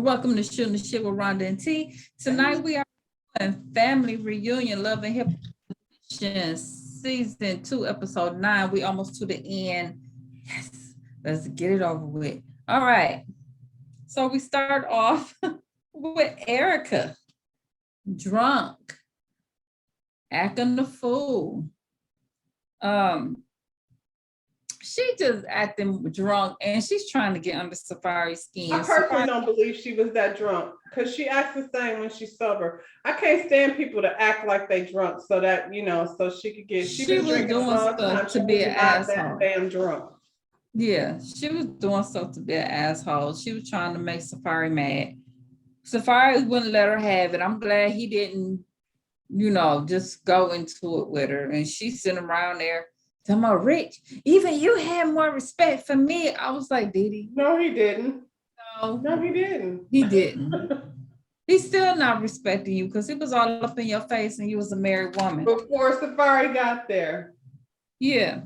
Welcome to Shooting the Shit with Rhonda and T. Tonight we are doing Family Reunion, Love and Hip Hop Season 2, Episode 9. We almost to the end. Yes, let's get it over with. All right. So we start off with Erica, drunk, acting the fool. She just acting drunk and she's trying to get under Safari's skin. I personally don't believe she was that drunk because she acts the same when she's sober. I can't stand people to act like they drunk so that, so she could get, she was doing stuff to be an asshole. Damn drunk. Yeah, she was doing stuff to be an asshole. She was trying to make Safari mad. Safari wouldn't let her have it. I'm glad he didn't, just go into it with her. And she's sitting around there talking about, Rich, even you had more respect for me. I was like, did he? No, he didn't. No, he didn't. He didn't. He's still not respecting you because it was all up in your face and you was a married woman. Before Safari got there. Yeah.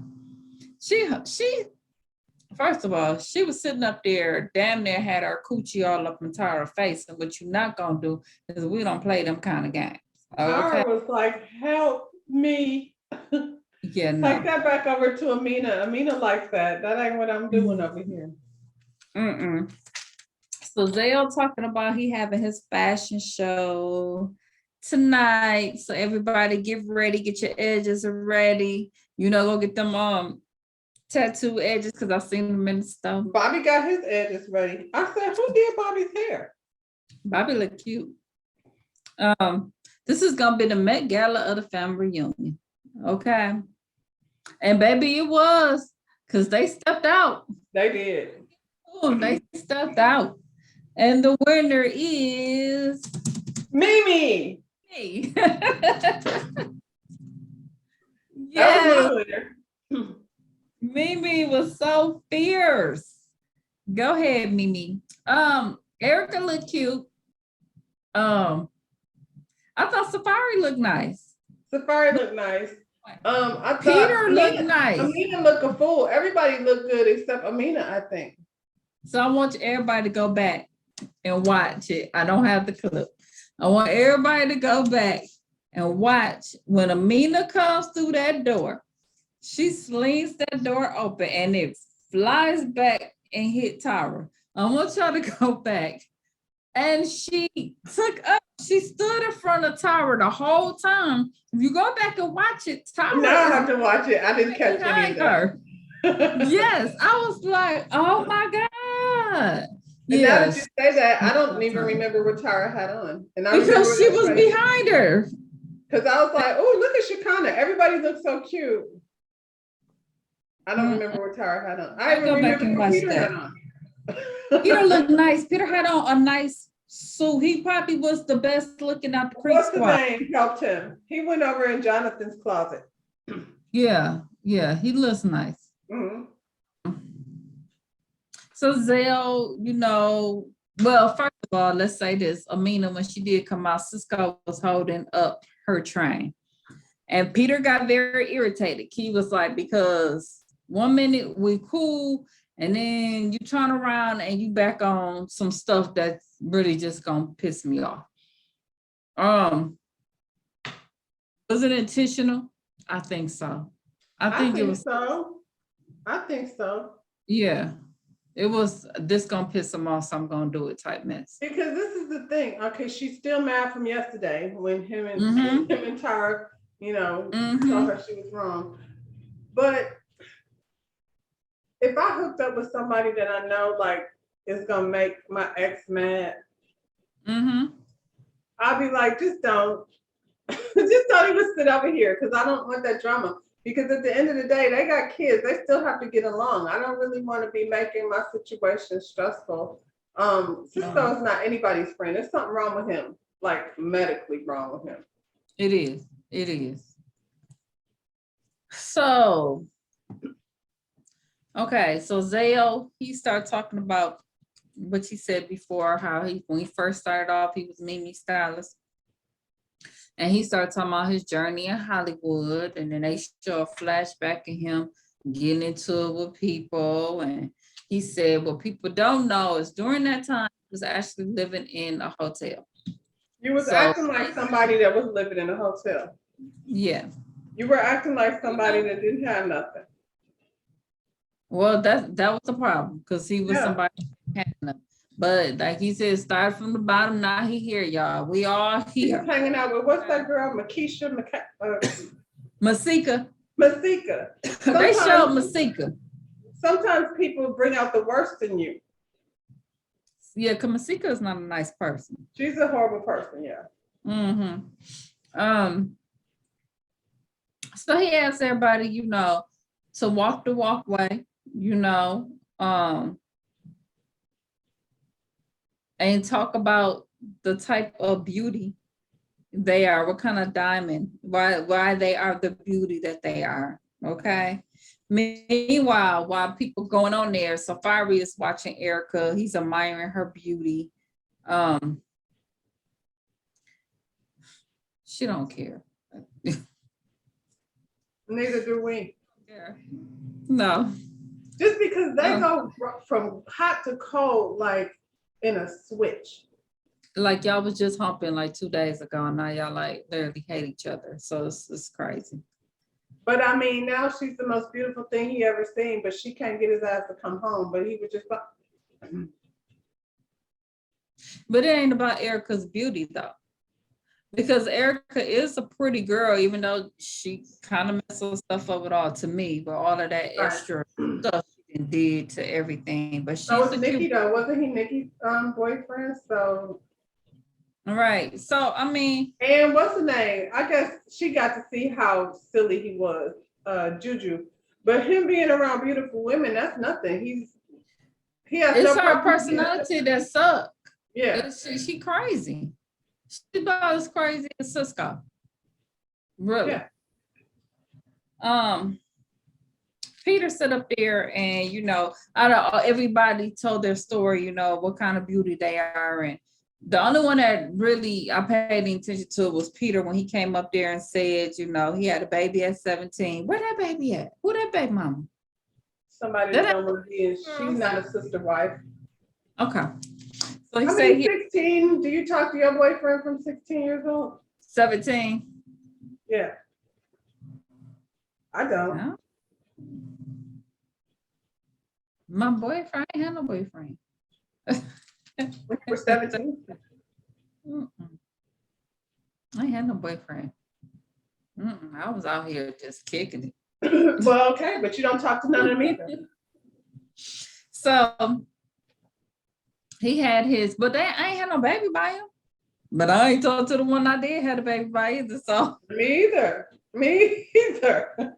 She first of all, she was sitting up there, damn near had her coochie all up into her face. And what you're not gonna do is we don't play them kind of games. Okay. I was like, help me. Yeah, no. Take that back over to Amina. Amina likes that. That ain't what I'm doing over here. So Zale talking about he having his fashion show tonight. So everybody get ready, get your edges ready. Go get them tattoo edges because I seen them in the stuff. Bobby got his edges ready. I said, who did Bobby's hair? Bobby look cute. This is gonna be the Met Gala of the family reunion. Okay. And baby, it was because they stepped out. They did. Oh, they stepped out. And the winner is Mimi. Me. Yeah. Mimi was so fierce. Go ahead, Mimi. Erica looked cute. I thought Safari looked nice. Safari looked nice. I thought Peter looked nice. Amina looked a fool. Everybody looked good except Amina, I think. So I want everybody to go back and watch it. I don't have the clip. I want everybody to go back and watch when Amina comes through that door. She slings that door open and it flies back and hit Tara. I want y'all to go back. And she stood in front of Tara the whole time. If you go back and watch it, Tara. Now I have to watch it. I didn't catch any of her. Yes, I was like, oh my God. And now that you say that, I don't even remember what Tara had on. And because she was behind her. Because I was like, oh, look at Shekinah. Everybody looks so cute. I don't remember what Tara had on. I even remember what Peter had on. Peter looked nice. Peter had on a nice suit. He probably was the best looking out the creek squad. What's the name helped him? He went over in Jonathan's closet. Yeah, he looks nice. Mm-hmm. So Zale, well, first of all, let's say this. Amina, when she did come out, Cisco was holding up her train. And Peter got very irritated. He was like, because 1 minute we cool, and then you turn around and you back on some stuff that's really just gonna piss me off. Was it intentional? I think so. I think it was so. I think so. Yeah. It was this gonna piss him off, so I'm gonna do it type mess. Because this is the thing. Okay, she's still mad from yesterday when him and Tara, told her she was wrong. But if I hooked up with somebody that I know is gonna make my ex mad, I'll be like, just don't even sit over here because I don't want that drama. Because at the end of the day, they got kids. They still have to get along. I don't really want to be making my situation stressful. Cisco is not anybody's friend. There's something wrong with him, like medically wrong with him. It is. So, okay. So Zale, he started talking about what you said before, how when he first started off, he was Mimi's stylist. And he started talking about his journey in Hollywood. And then they show a flashback of him getting into it with people. And he said, what people don't know is during that time, was actually living in a hotel. You was So- acting like somebody that was living in a hotel. Yeah. You were acting like somebody that didn't have nothing. Well, that was the problem because he was Yeah. somebody who had them. But like he said, start from the bottom. Now he here, y'all. We all He was here. hanging out with, what's that girl, Masika. Masika. They showed Masika. Sometimes people bring out the worst in you. Yeah, because Masika is not a nice person. She's a horrible person, yeah. So he asked everybody, to walk the walkway, and talk about the type of beauty they are, what kind of diamond, why they are the beauty that they are. Okay. Meanwhile, while people going on there, Safari is watching Erica. He's admiring her beauty. She don't care. Neither do we. No. Just because they go from hot to cold, like in a switch. Like y'all was just humping like 2 days ago, and now y'all like literally hate each other. So it's crazy. But I mean, now she's the most beautiful thing he ever seen, but she can't get his ass to come home. But he was just like, but it ain't about Erica's beauty though. Because Erica is a pretty girl, even though she kind of messes stuff up with all to me, but all of that extra stuff she did to everything. But she's so was Nikki though, wasn't he Nikki's boyfriend? So right. So I mean, and what's the name? I guess she got to see how silly he was, Juju. But him being around beautiful women, that's nothing. He has it's no her personality that sucks. Yeah. She crazy. She's about as crazy as Cisco. Really. Yeah. Peter sat up there and, out of everybody told their story, what kind of beauty they are. And the only one that really I paid attention to was Peter when he came up there and said, he had a baby at 17. Where that baby at? Who that baby mama? Somebody that don't want to be in. She's not a sister wife. Okay. So he I said mean, 16. Do you talk to your boyfriend from 16 years old? 17. Yeah. I don't. Yeah. My boyfriend, I ain't had no boyfriend. When you were 17? I ain't had no boyfriend. I was out here just kicking it. Well, okay, but you don't talk to none of them either. So he had his, but I ain't had no baby by him. But I ain't talked to the one I did have a baby by either. So Me either.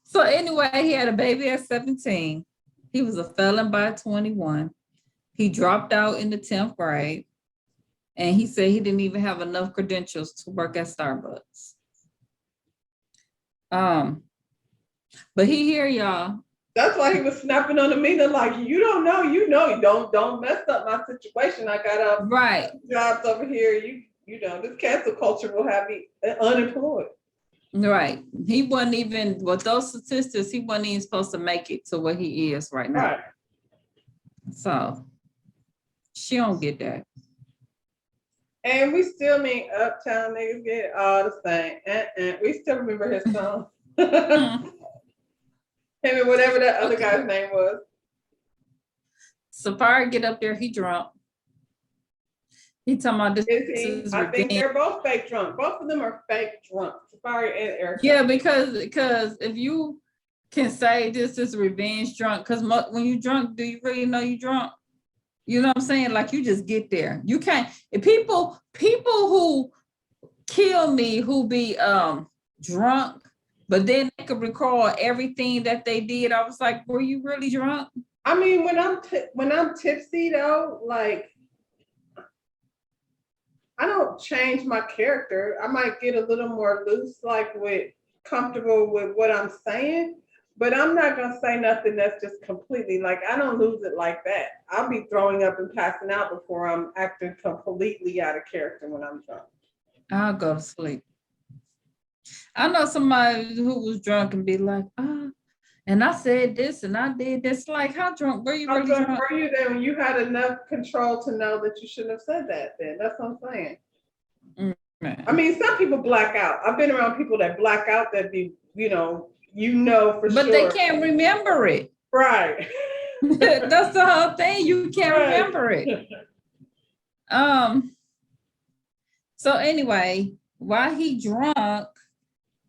So anyway, he had a baby at 17. He was a felon by 21. He dropped out in the 10th grade. And he said he didn't even have enough credentials to work at Starbucks. But he here, y'all. That's why he was snapping on the meter like, you don't know, don't mess up my situation. I got right jobs over here. This cancel culture will have me unemployed. Right. He wasn't even, with those statistics, he wasn't even supposed to make it to where he is right now. Right. So she don't get that. And we still mean Uptown niggas get all the same. We still remember his song. Him and whatever that other guy's name was. Safari get up there, he drunk. He talking about this. Is I think they're both fake drunk. Both of them are fake drunk. Safari and Erica. Yeah, because if you can say this is revenge drunk, because when you drunk, do you really know you drunk? You know what I'm saying? Like you just get there. You can't. If people who kill me who be drunk, but then they could recall everything that they did. I was like, were you really drunk? I mean, when I'm tipsy though, like I don't change my character. I might get a little more loose, like comfortable with what I'm saying, but I'm not gonna say nothing that's just completely like I don't lose it like that. I'll be throwing up and passing out before I'm acting completely out of character when I'm drunk. I'll go to sleep. I know somebody who was drunk and be like, And I said this and I did this. Like, how drunk were you How really drunk drunk? were you then when you had enough control to know that you shouldn't have said that then? That's what I'm saying. I Man. mean, some people black out. I've been around people that black out that be, for But they sure. can't remember it. Right. That's the whole thing. You can't Right. remember it. So anyway, while he drunk,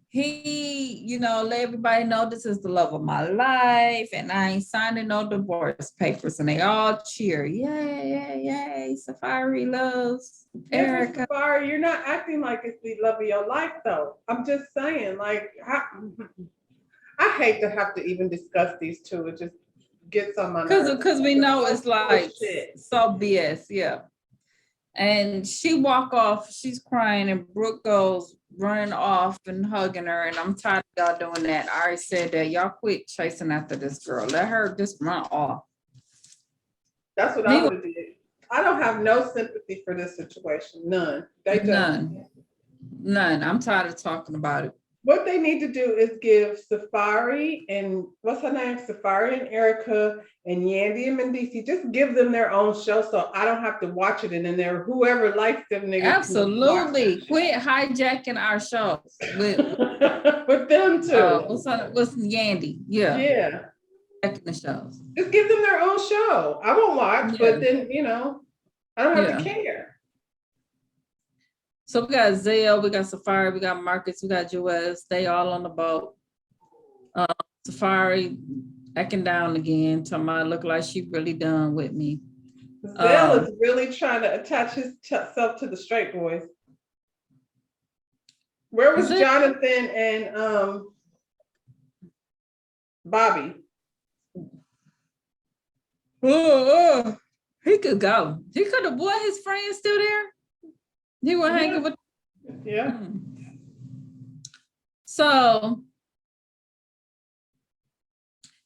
he, let everybody know this is the love of my life, and I ain't signing no divorce papers, and they all cheer. Yay, yay, yay. Safari loves Yeah, Erica. but Safari, you're not acting like it's the love of your life, though. I'm just saying, like, I hate to have to even discuss these two. It just gets on my nerves. Because we know it's like Bullshit. so BS, yeah. And she walk off, she's crying, and Brooke goes running off and hugging her. And I'm tired of y'all doing that. I already said that. Y'all quit chasing after this girl. Let her just run off. That's what I would have did. I don't have no sympathy for this situation. None. They don't. None. I'm tired of talking about it. What they need to do is give Safari and what's her name? Safari and Erica and Yandy and Mendici, just give them their own show so I don't have to watch it. And then there, whoever likes them niggas. Absolutely. Quit hijacking our shows with them too. What's Yandy? Yeah. Yeah. Hijacking the shows. Just give them their own show. I won't watch, but then, I don't have to care. So we got Zale, we got Safari, we got Marcus, we got Joez. They all on the boat. Safari acting down again, talking about look like she really done with me. Zale is really trying to attach himself to the straight boys. Where was Jonathan and Bobby? He could go. He could have. Boy, his friends still there. He was hanging with. Yeah. So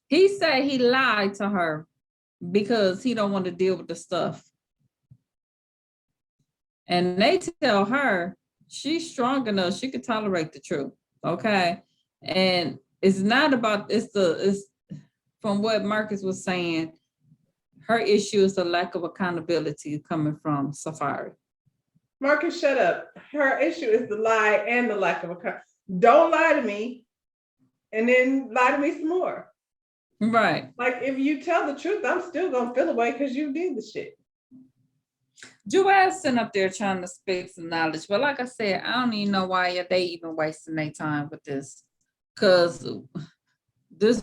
he said he lied to her because he don't want to deal with the stuff. And they tell her she's strong enough, she could tolerate the truth. Okay. And it's not about it's from what Marcus was saying, her issue is the lack of accountability coming from Safari. Marcus, shut up. Her issue is the lie and the lack of accountability. Don't lie to me and then lie to me some more. Right. Like if you tell the truth, I'm still gonna feel away because you did the shit. Joelle sitting up there trying to speak some knowledge, but like I said, I don't even know why they even wasting their time with this. Cause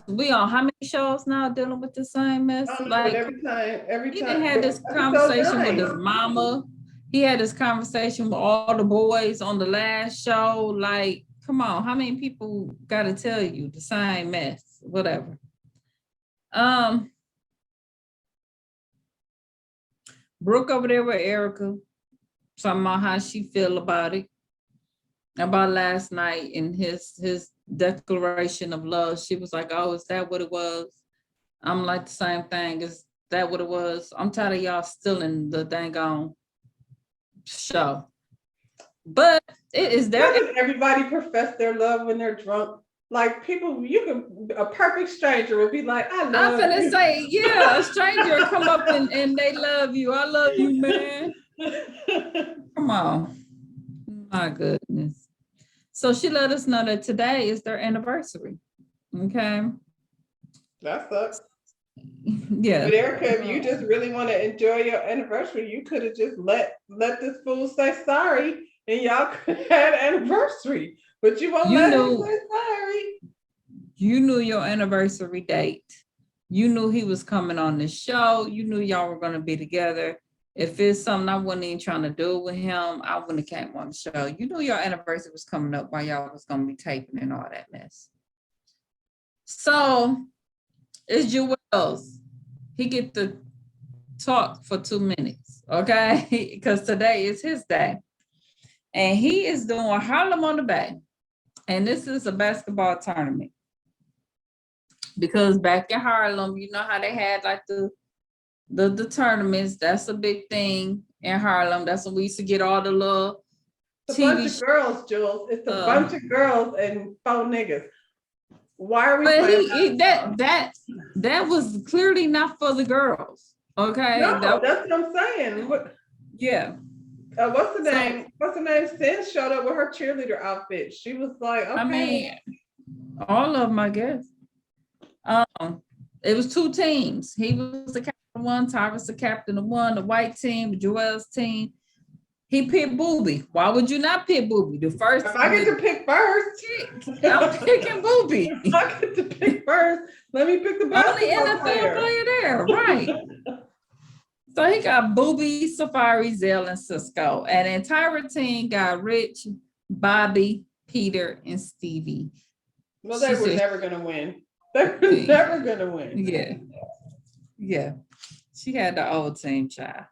we on how many shows now dealing with the same mess? Like every time. He had this conversation with his mama. He had this conversation with all the boys on the last show. Like, come on, how many people got to tell you the same mess? Whatever. Brooke over there with Erica, talking about how she feel about it, about last night and his declaration of love. She was like, "Oh, is that what it was?" I'm like, the same thing. Is that what it was? I'm tired of y'all stealing the dang on show. But doesn't everybody profess their love when they're drunk? Like people, a perfect stranger would be like, I love you. I'm gonna say, yeah, a stranger come up and they love you. I love you, man. Come on. My goodness. So she let us know that today is their anniversary. Okay. That sucks. Yeah. But Erica, if you just really want to enjoy your anniversary, you could have just let this fool say sorry and y'all could have had an anniversary. But you won't let him say sorry. You knew your anniversary date. You knew he was coming on the show. You knew y'all were going to be together. If it's something I wasn't even trying to do with him, I wouldn't have came on the show. You knew your anniversary was coming up while y'all was going to be taping and all that mess. So it's Joel's. He get to talk for 2 minutes, okay? Because today is his day. And he is doing Harlem on the Bay. And this is a basketball tournament. Because back in Harlem, you know how they had like the tournaments. That's a big thing in Harlem. That's when we used to get all the little TV bunch of girls, Jules. It's a bunch of girls and 4 niggas. Why are we But playing that was clearly not for the girls. Okay. No, that's what I'm saying. Yeah. What's the So, name? What's the name? Sin showed up with her cheerleader outfit. She was like, okay. I mean, all of them, I guess. It was two teams. He was the captain of one, Tyrus the captain of one, the white team, Joel's team. He picked Booby. Why would you not pick Booby? The first. If I get to pick first, I'm picking Booby. I get to pick first. Let me pick the Only basketball player there, right? So he got Booby, Safari, Zell, and Cisco. And the entire team got Rich, Bobby, Peter, and Stevie. Well, they were never going to win. They were never going to win. Yeah. Yeah. She had the old team, child.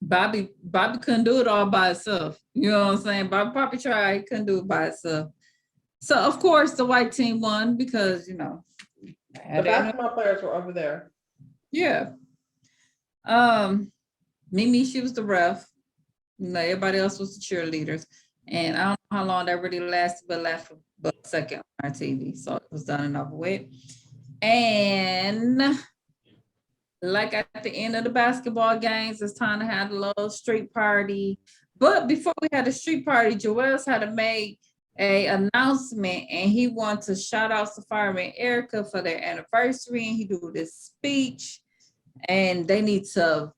Bobby couldn't do it all by itself. You know what I'm saying? Bobby probably tried, he couldn't do it by itself. So of course the white team won because the basketball players were over there. Yeah. Mimi, she was the ref. Everybody else was the cheerleaders. And I don't know how long that really lasted, but lasted but a second on our TV. So it was done and over with. And like at the end of the basketball games, it's time to have a little street party. But before we had a street party, Joel's had to make an announcement, and he wanted to shout out Safari and Erica for their anniversary. And he do this speech, and they need to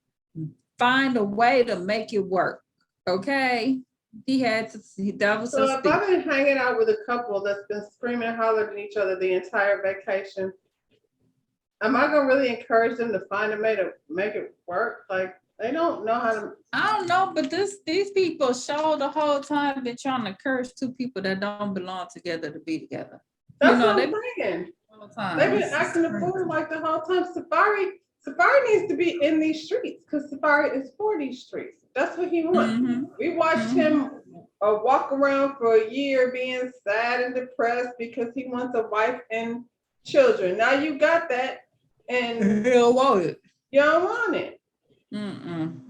find a way to make it work. Okay. That was so if I've been hanging out with a couple that's been screaming and hollering at each other the entire vacation, am I gonna really encourage them to find a way to make it work? Like they don't know how to. I don't know, but these people show the whole time been trying to encourage two people that don't belong together to be together. That's what I'm saying. They've been acting a fool like the whole time. Safari needs to be in these streets because Safari is for these streets. That's what he wants. Mm-hmm. We watched him walk around for a year being sad and depressed because he wants a wife and children. Now you got that, and you don't want it. You don't want it. And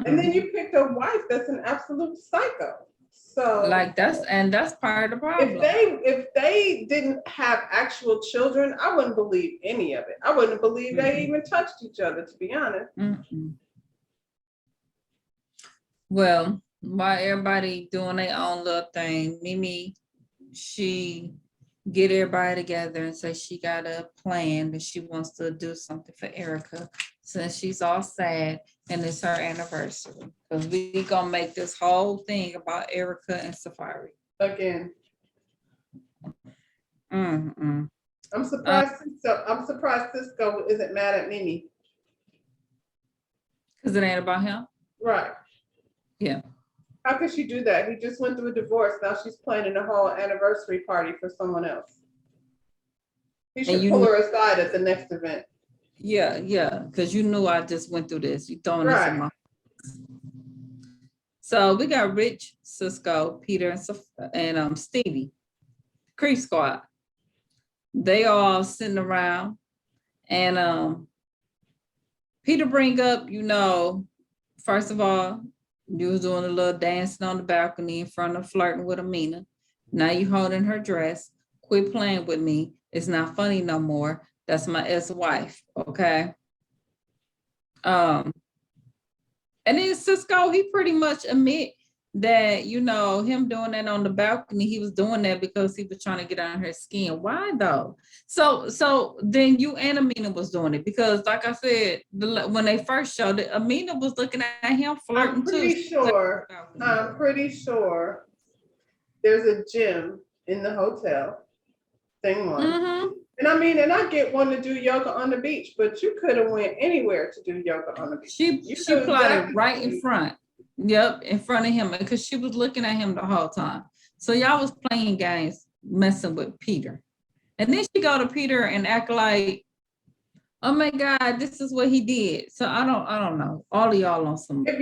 then you picked a wife that's an absolute psycho. So that's part of the problem. If they didn't have actual children, I wouldn't believe any of it. I wouldn't believe they even touched each other, to be honest. Well, while everybody doing their own little thing, Mimi, she get everybody together and say she got a plan that she wants to do something for Erica since she's all sad and it's her anniversary. Because we gonna make this whole thing about Erica and Safari. Again. I'm surprised Cisco isn't mad at Mimi. Because it ain't about him? Right. Yeah. How could she do that? He just went through a divorce. Now she's planning a whole anniversary party for someone else. He should pull her aside at the next event. Yeah, because you knew I just went through this. You throwing this in my. So we got Rich, Cisco, Peter, and Stevie, Creep Squad. They all sitting around, and Peter bring up, first of all, you was doing a little dancing on the balcony in front of flirting with Amina. Now you holding her dress. Quit playing with me. It's not funny no more. That's my ex-wife, okay? And then Cisco, he pretty much admit that, him doing that on the balcony, he was doing that because he was trying to get on her skin. Why though? So then you and Amina was doing it because, like I said, when they first showed it, Amina was looking at him flirting too. I'm pretty sure there's a gym in the hotel. Thing one. Mm-hmm. And I get one to do yoga on the beach, but you could have went anywhere to do yoga on the beach. She plotted right in front. Yep, in front of him because she was looking at him the whole time. So y'all was playing games, messing with Peter. And then she go to Peter and act like, oh my God, this is what he did. So I don't know. All of y'all on some. Then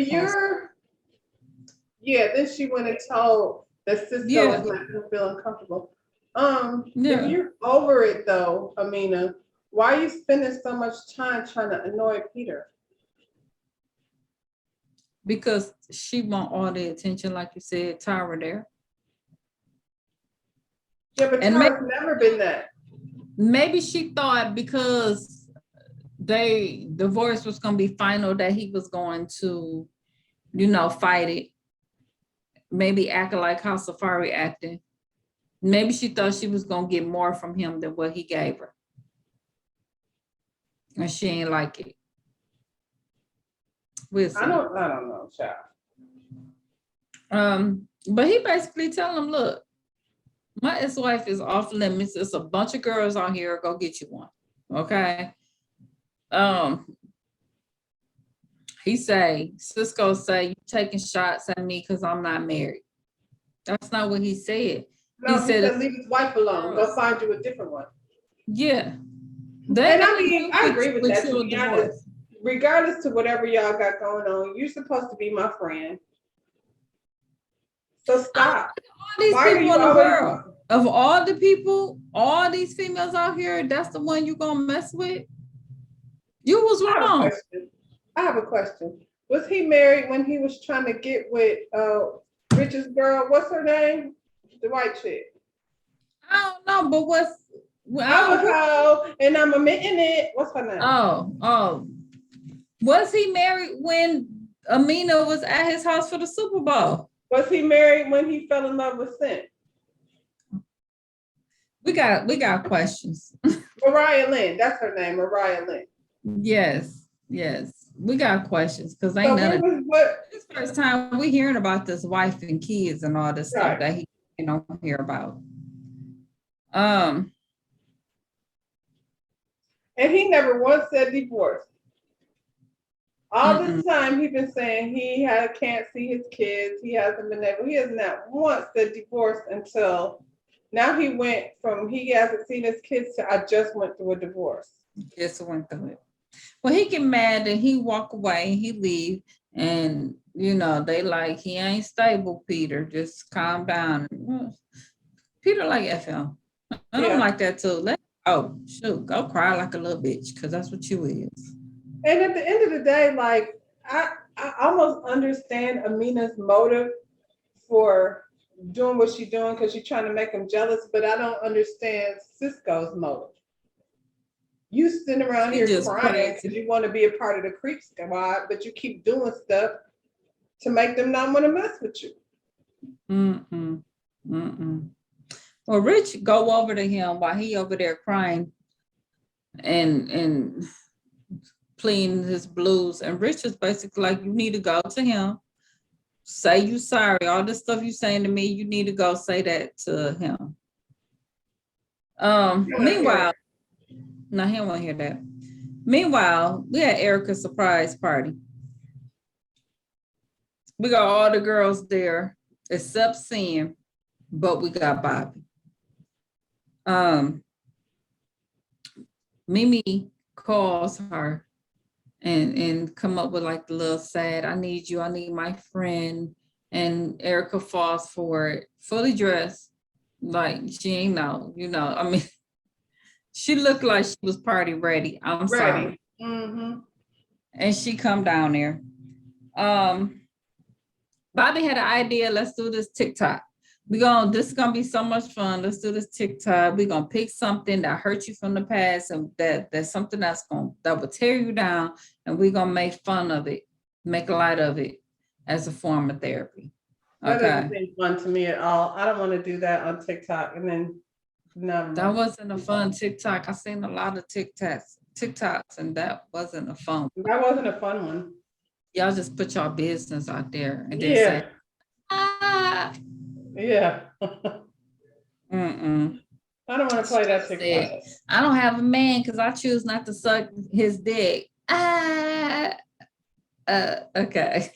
she went and told that Cisco was making her feel uncomfortable. If you're over it though, Amina, why are you spending so much time trying to annoy Peter? Because she want all the attention, like you said, Tyra there. Yeah, but And Tara's never been that. maybe she thought because they divorce was going to be final that he was going to, fight it. Maybe acting like how Safari acting. Maybe she thought she was going to get more from him than what he gave her. And she ain't like it. We'll see. I don't know, child. But he basically tell him, look, my ex-wife is off limits. It's a bunch of girls out here. Go get you one. Okay. He say, Cisco say, you taking shots at me because I'm not married. That's not what he said. No, he said leave his wife alone. Go find you a different one. Yeah. And I mean, I agree with that, to be honest. Regardless to whatever y'all got going on, you're supposed to be my friend. So stop. All these people in the world, of all the people, all these females out here, that's the one you gonna mess with? You was wrong. I have a question. Was he married when he was trying to get with Rich's girl? What's her name? The white chick. I don't know, but I'm a hoe and I'm admitting it. What's her name? Oh. Was he married when Amina was at his house for the Super Bowl? Was he married when he fell in love with Cent? We got questions. Mariah Lynn, that's her name, Mariah Lynn. Yes. We got questions because ain't none of this first time we hearing about this wife and kids and all this stuff that he don't hear about. And he never once said divorce. All this time he's been saying he can't see his kids. He hasn't been able. He has not once said divorce until now. He went from he hasn't seen his kids to I just went through a divorce. Just went through it. Well, he get mad and he walk away. He leave, and they like he ain't stable. Peter, just calm down. Peter like FM. I don't like that too. Go cry like a little bitch because that's what you is. And at the end of the day, like I almost understand Amina's motive for doing what she's doing because she's trying to make him jealous, but I don't understand Cisco's motive. You sitting around here crying because you want to be a part of the creep squad, but you keep doing stuff to make them not want to mess with you. Well, Rich go over to him while he over there crying and pleading his blues. And Rich is basically like, you need to go to him, say you sorry. All the stuff you saying to me, you need to go say that to him. Meanwhile, no, he don't want to hear that. Meanwhile, we had Erica's surprise party. We got all the girls there except Sam, but we got Bobby. Mimi calls her and come up with like the little sad, I need you, I need my friend. And Erica falls for it, fully dressed, like she ain't know, I mean, she looked like she was party ready. I'm sorry. And she come down there. Bobby had an idea, let's do this TikTok. This is gonna be so much fun. Let's do this TikTok. We're gonna pick something that hurt you from the past and that's something that will tear you down, and we're gonna make fun of it, make light of it as a form of therapy. Okay. That doesn't seem fun to me at all. I don't want to do that on TikTok. And then that wasn't a fun TikTok. I seen a lot of TikToks, and that wasn't a fun one. That wasn't a fun one. Y'all just put your business out there and then say, yeah. I don't want to play that TikTok. I don't have a man because I choose not to suck his dick. Okay.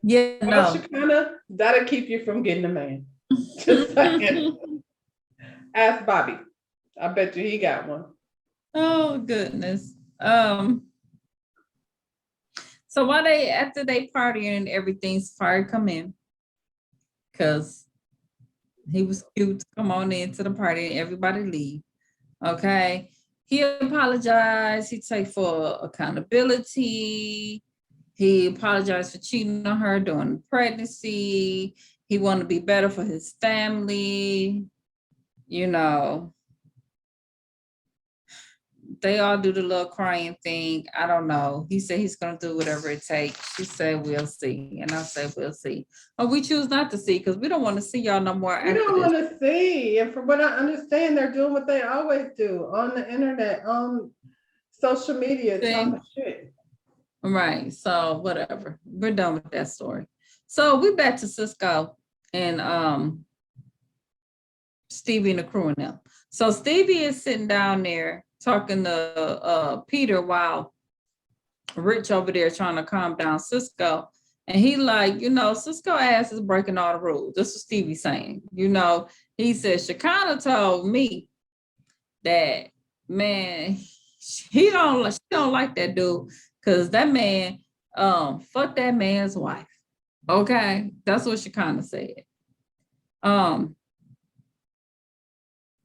Yeah, well, no. That'll keep you from getting a man. Just saying. Ask Bobby. I bet you he got one. Oh goodness. So while after they partying and everything, Safari come in because he was cute to come on into the party and everybody leave. Okay. He apologized. He take for accountability. He apologized for cheating on her during pregnancy. He want to be better for his family. You know, they all do the little crying thing. I don't know. He said he's going to do whatever it takes. She said, we'll see. And I said, we'll see. But we choose not to see because we don't want to see y'all no more We after don't this. want to see. And from what I understand, they're doing what they always do on the internet, on social media, talking shit. Right. So whatever. We're done with that story. So we back to Cisco and Stevie and the crew and them. So Stevie is sitting down there talking to Peter while Rich over there trying to calm down Cisco. And he like, Cisco ass is breaking all the rules. This is Stevie saying, he said, Shekinah told me that, man, she don't like that dude because that man, fuck that man's wife. Okay. That's what Shekinah said.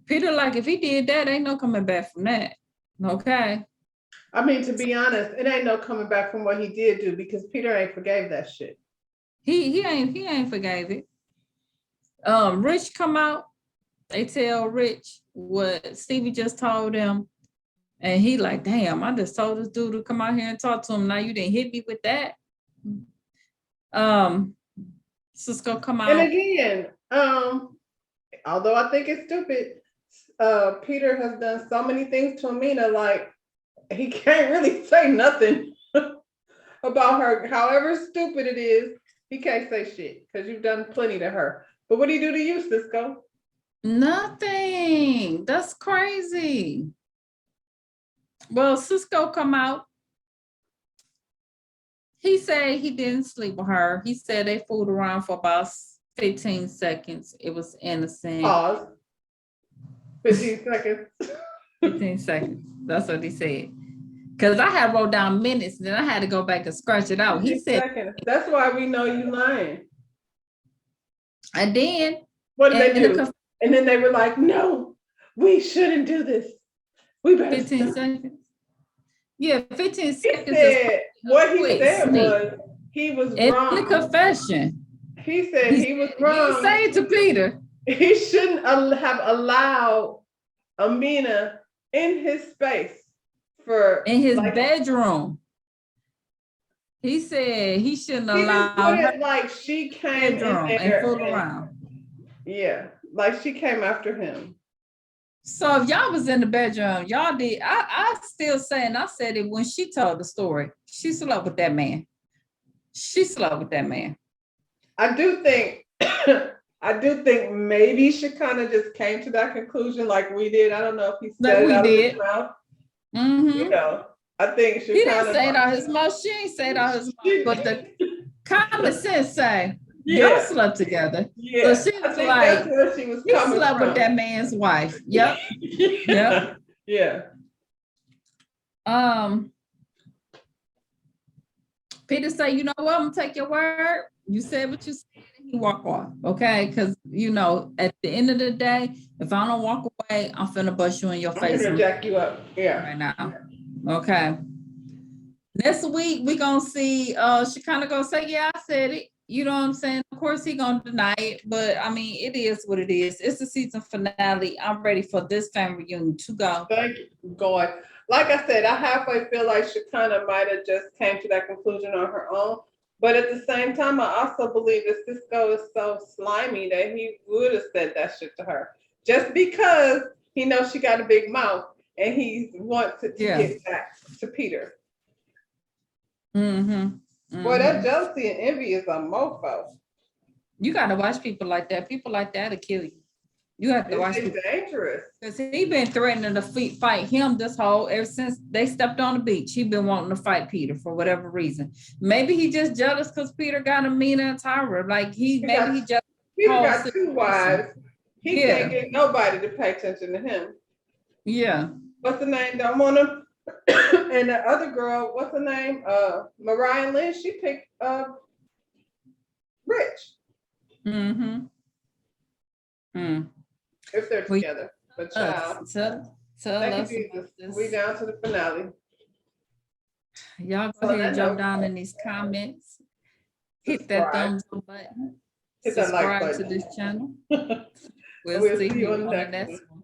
Peter, like, if he did that, ain't no coming back from that. Okay. I mean, to be honest, it ain't no coming back from what he did do because Peter ain't forgave that shit. He ain't forgave it. Rich come out. They tell Rich what Stevie just told him. And he like, damn, I just told this dude to come out here and talk to him. Now you didn't hit me with that. Cisco come out. And again, although I think it's stupid, Peter has done so many things to Amina, like he can't really say nothing about her. However stupid it is, he can't say shit because you've done plenty to her. But what do you do to you, Cisco? Nothing. That's crazy. Well, Cisco come out. He said he didn't sleep with her. He said they fooled around for about 15 seconds. It was innocent. Pause. 15 seconds. 15 seconds. That's what he said. Because I had wrote down minutes, then I had to go back and scratch it out. He said seconds. That's why we know you lying. And then what did they do? And then they were like, no, we shouldn't do this. We better 15 stop. seconds. Yeah, 15 seconds. What he said was he was wrong. In the confession. He said he was wrong. He said to Peter. He shouldn't have allowed Amina in his space in his bedroom. He said he shouldn't allow her. Like she came in there and fooled around. Yeah, like she came after him. So if y'all was in the bedroom, y'all did. I still saying, I said it when she told the story. She slept with that man. She slept with that man. I do think maybe she kind of just came to that conclusion like we did. I don't know if he said it out of his mouth. Mm-hmm. I think he didn't say it out his mouth. She ain't say it out his mouth. But the common sense say, y'all slept together. Yeah. So she was like, that's where she was you slept with that man's wife. Yep. Yep. Yeah. Peter say, you know what? I'm gonna take your word. You said what you said, and he walk off. Okay. Because at the end of the day, if I don't walk away, I'm finna bust you in your face. I'm gonna jack you up. Yeah. Right now. Okay. Next week we gonna see she kind of gonna say, yeah, I said it. You know what I'm saying? Of course he gonna deny it, but I mean it is what it is. It's the season finale. I'm ready for this family reunion to go. Thank you, God. Like I said, I halfway feel like she kind of might have just came to that conclusion on her own. But at the same time, I also believe that Cisco is so slimy that he would have said that shit to her. Just because he knows she got a big mouth and he wants to get back to Peter. Mm-hmm. Boy, that jealousy and envy is a mofo. You got to watch people like that. People like that will kill you. You have to watch people. It's dangerous. Because he been threatening to fight him ever since they stepped on the beach. He been wanting to fight Peter for whatever reason. Maybe he just jealous because Peter got Amina and Tyra. Like he just Peter got two wives. He can't get nobody to pay attention to him. Yeah. What's the name? Don't want him. And the other girl, what's her name? Mariah Lynn. She picked Rich. Mm-hmm. If they're together. But child. Thank you, Jesus. We down to the finale. Y'all go ahead and jump down in these comments. Hit that thumbs up button. Hit that like subscribe to button. this channel. We'll We'll see see you you on on the the next next one. one.